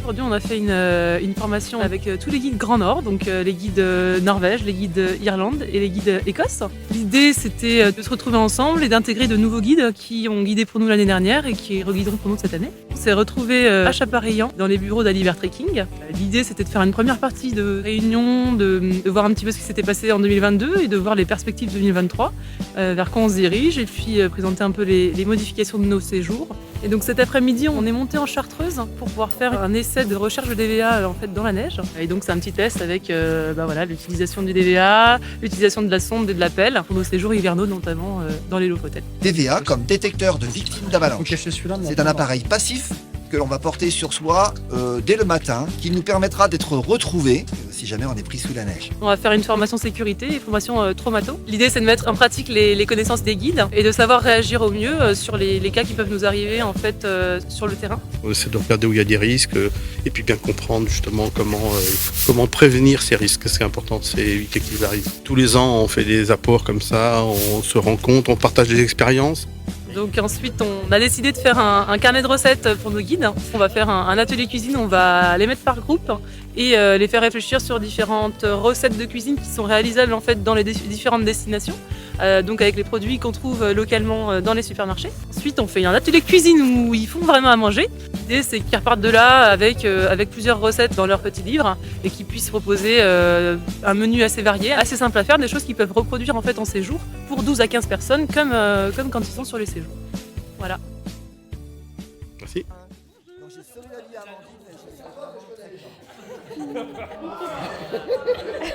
Aujourd'hui, on a fait une formation avec tous les guides Grand Nord, donc les guides Norvège, les guides Irlande et les guides Écosse. L'idée, c'était de se retrouver ensemble et d'intégrer de nouveaux guides qui ont guidé pour nous l'année dernière et qui reguideront pour nous cette année. On s'est retrouvés à Chaparillan, dans les bureaux d'Aliver Trekking. L'idée, c'était de faire une première partie de réunion, de voir un petit peu ce qui s'était passé en 2022 et de voir les perspectives 2023, vers quoi on se dirige, et puis présenter un peu les modifications de nos séjours. Et donc cet après-midi, on est monté en Chartreuse pour pouvoir faire un essai de recherche de DVA en fait dans la neige. Et donc c'est un petit test avec l'utilisation du DVA, l'utilisation de la sonde et de la pelle pour nos séjours hivernaux, notamment dans les Lofoten. DVA comme détecteur de victimes d'avalanche. C'est un appareil passif que l'on va porter sur soi dès le matin, qui nous permettra d'être retrouvés si jamais on est pris sous la neige. On va faire une formation sécurité et formation traumato. L'idée, c'est de mettre en pratique les connaissances des guides et de savoir réagir au mieux sur les cas qui peuvent nous arriver en fait sur le terrain. C'est de regarder où il y a des risques et puis bien comprendre justement comment prévenir ces risques. Ce qui est important, c'est éviter qu'ils arrivent. Tous les ans, on fait des apports comme ça, on se rencontre, on partage des expériences. Donc ensuite, on a décidé de faire un carnet de recettes pour nos guides. On va faire un atelier cuisine, on va les mettre par groupe et les faire réfléchir sur différentes recettes de cuisine qui sont réalisables en fait dans les différentes destinations. Donc avec les produits qu'on trouve localement dans les supermarchés. Ensuite, on fait un atelier cuisine où ils font vraiment à manger. L'idée, c'est qu'ils repartent de là avec plusieurs recettes dans leur petit livre et qu'ils puissent proposer un menu assez varié, assez simple à faire, des choses qu'ils peuvent reproduire en fait en séjour pour 12 à 15 personnes comme quand ils sont sur les séjours. Voilà. Merci. J'ai sauvé la vie à Amandine, mais je l'ai vraiment très bien.